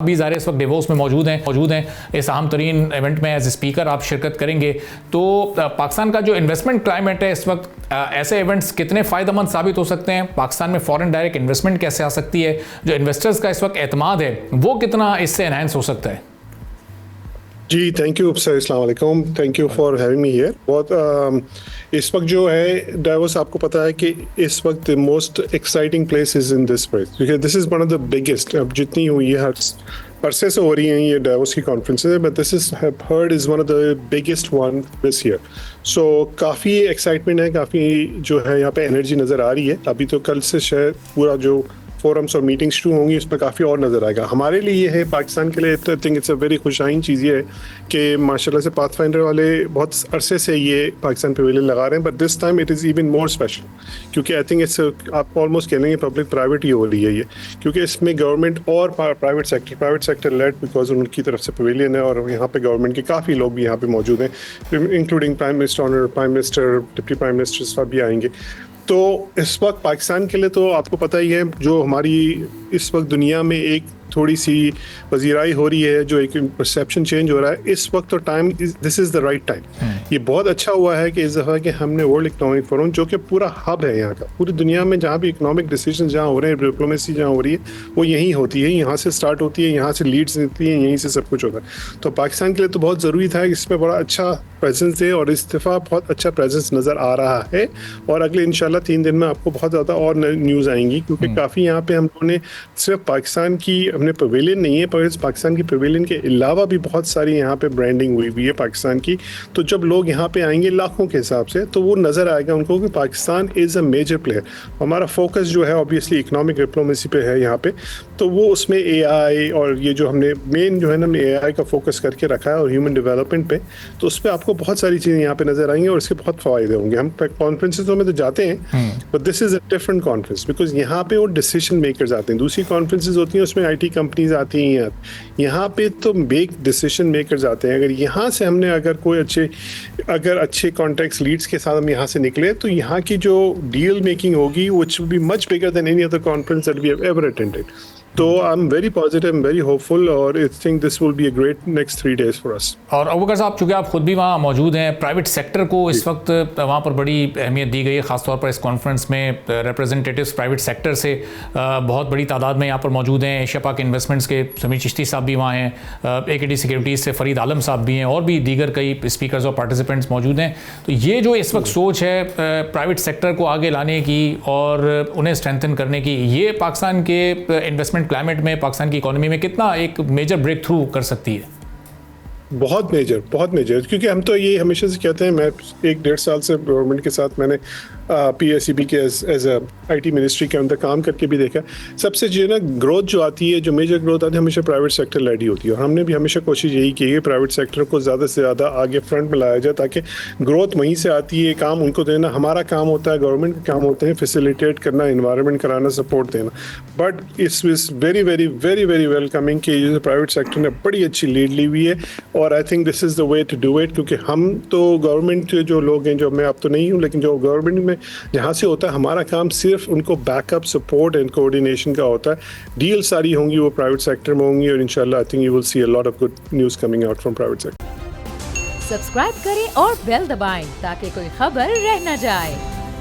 بھی ظاہر اس وقت ڈیووس میں موجود ہیں اس اہم ترین ایونٹ میں ایز اسپیکر آپ شرکت کریں گے. تو پاکستان کا جو انویسٹمنٹ کلائمیٹ ہے اس وقت، ایسے ایونٹس کتنے فائدہ مند ثابت ہو سکتے ہیں؟ پاکستان میں فورن ڈائریکٹ انویسٹمنٹ کیسے آ سکتی ہے؟ جو انویسٹرز کا اس وقت اعتماد ہے وہ کتنا اس سے انہینس ہو سکتا ہے؟ جی تھینک یو سر، السلام علیکم، thank you for having me here. بہت اس وقت جو ہے ڈیووس، آپ کو پتہ ہے کہ اس وقت most exciting place is in this place, کیونکہ this is one of the biggest. اب جتنی ہوئی ہے عرصے سے ہو رہی ہیں یہ ڈیووس کی conferences, but this is heard is one of the biggest one this year. So کافی ایکسائٹمنٹ ہے، کافی جو ہے یہاں پہ انرجی نظر آ رہی ہے. ابھی تو کل سے شاید پورا جو فورمس اور میٹنگ شروع ہوں گی اس میں کافی اور نظر آئے گا. ہمارے لیے یہ ہے پاکستان کے لیے I think it's a very خوشائن چیز یہ ہے کہ ماشاء اللہ سے پاتھ فائنڈر والے بہت عرصے سے یہ پاکستان پیویلین لگا رہے ہیں، but this time it is even more special, کیونکہ آئی تھنک اٹس آپ آلموسٹ کہہ لیں گے پبلک پرائیویٹ ہی ہو رہی ہے یہ، کیونکہ اس میں گورنمنٹ اور پرائیویٹ سیکٹر لیڈ، بیکاز ان کی طرف سے پیویلین ہے اور یہاں پہ گورنمنٹ کے کافی لوگ بھی یہاں پہ موجود ہیں، including prime minister deputy prime minister سب بھی آئیں گے. تو اس وقت پاکستان کے لیے تو آپ کو پتہ ہی ہے جو ہماری اس وقت دنیا میں ایک تھوڑی سی پذیرائی ہو رہی ہے، جو ایک پرسیپشن چینج ہو رہا ہے اس وقت، تو time this is the right time. یہ بہت اچھا ہوا ہے کہ اس دفعہ کہ ہم نے ورلڈ اکنامک فورم، جو کہ پورا ہب ہے یہاں کا، پوری دنیا میں جہاں بھی اکنامک ڈیسیجن جہاں ہو رہے ہیں، ڈپلومیسی جہاں ہو رہی ہے وہ یہیں ہوتی ہے، یہاں سے اسٹارٹ ہوتی ہے، یہاں سے لیڈس نکلتی ہیں، یہیں سے سب کچھ ہوتا ہے. تو پاکستان کے لیے تو بہت ضروری تھا کہ اس میں بڑا اچھا پریزنس ہے، اور اس دفعہ بہت اچھا پریزنس نظر آ رہا ہے. اور اگلے انشاءاللہ 3 دن میں آپ کو بہت زیادہ اور نیوز آئیں گی، کیونکہ کافی یہاں پہ ہم لوگوں نے صرف پاکستان کی ہم نے پویلین نہیں ہے، پر پاکستان کی پویلین کے علاوہ بھی بہت ساری یہاں پہ برانڈنگ ہوئی ہے پاکستان کی. تو جب لوگ یہاں پہ آئیں گے لاکھوں کے حساب سے، تو وہ نظر آئے گا ان کو کہ پاکستان از اے میجر پلیئر. ہمارا فوکس جو ہے اوبیسلی اکنامک ڈپلومیسی پہ ہے یہاں پہ، تو وہ اس میں اے آئی اور یہ جو ہم نے مین جو ہے نا ہم نے اے آئی کا فوکس کر کے رکھا ہے اور ہیومن ڈیولپمنٹ پہ، تو اس پہ آپ کو بہت ساری چیزیں یہاں پہ نظر آئیں گی اور اس کے بہت فوائد ہوں گے. ہم کانفرنسز میں تو جاتے ہیں، but this is a different conference, because یہاں پہ وہ ڈیسیژن میکرز آتے ہیں. دوسری کانفرنسز ہوتی ہیں اس میں آئی ٹی کمپنیز آتی ہیں، یہاں پہ تو بیگ ڈیسیژن میکرز آتے ہیں. اگر یہاں سے ہم نے کوئی اچھے کانٹیکٹس لیڈس کے ساتھ ہم یہاں سے نکلے، تو یہاں کی جو ڈیل میکنگ ہوگی which will be much bigger than any other conference that we have ever attended. تو I'm very positive, I'm very hopeful, اور I think this will be a great next 3 days for us. اور ابوبکر صاحب، چونکہ آپ خود بھی وہاں موجود ہیں، پرائیویٹ سیکٹر کو اس وقت وہاں پر بڑی اہمیت دی گئی ہے، خاص طور پر اس کانفرنس میں ریپرزنٹیٹیوز پرائیویٹ سیکٹر سے بہت بڑی تعداد میں یہاں پر موجود ہیں. ایشیا پاک انویسٹمنٹس کے سمیر چشتی صاحب بھی وہاں ہیں، اے کے ٹی سیکورٹیز سے فرید عالم صاحب بھی ہیں، اور بھی دیگر کئی اسپیکرز اور پارٹیسپینٹس موجود ہیں. تو یہ جو اس وقت سوچ ہے پرائیویٹ سیکٹر کو آگے لانے کی اور انہیں اسٹرینتھن کرنے کی، یہ پاکستان کے انویسٹمنٹ کلائمیٹ میں، پاکستان کی اکانومی میں کتنا ایک میجر بریک تھرو کر سکتی ہے؟ بہت میجر، کیونکہ ہم تو یہ ہمیشہ سے کہتے ہیں، میں 1-1.5 سال سے گورنمنٹ کے ساتھ میں نے پی ایس سی بی کے as a I T ministry کے اندر کام کر کے بھی دیکھا. سب سے جو ہے نا گروتھ جو آتی ہے، جو میجر گروتھ آتی ہے، ہمیشہ پرائیویٹ سیکٹر لیڈ ہی ہوتی ہے. اور ہم نے بھی ہمیشہ کوشش یہی کی ہے پرائیویٹ سیکٹر کو زیادہ سے زیادہ آگے فرنٹ میں لایا جائے، تاکہ گروتھ وہیں سے آتی ہے. کام ان کو دینا ہمارا کام ہوتا ہے، گورنمنٹ کا کام ہوتا ہے فیسیلیٹیٹ کرنا، انوائرمنٹ کرانا، سپورٹ دینا. But it's very very very very welcoming کہ یہ پرائیویٹ سیکٹر نے بڑی اچھی لیڈ لی ہوئی ہے. اور I think this is the way to do it, کیونکہ ہم تو گورنمنٹ جو لوگ ہیں، جو میں اب تو نہیں ہوں، لیکن جو گورنمنٹ میں جہاں سے ہوتا ہے، ہمارا کام صرف ان کو back up, support and coordination کا ہوتا ہے. ڈیل ساری ہوں گی وہ پرائیویٹ سیکٹر میں ہوں گی، اور انشاءاللہ I think you will see a lot of good news coming out from private sector. Subscribe کریں اور بیل دبائیں تاکہ کوئی خبر رہ نہ جائے.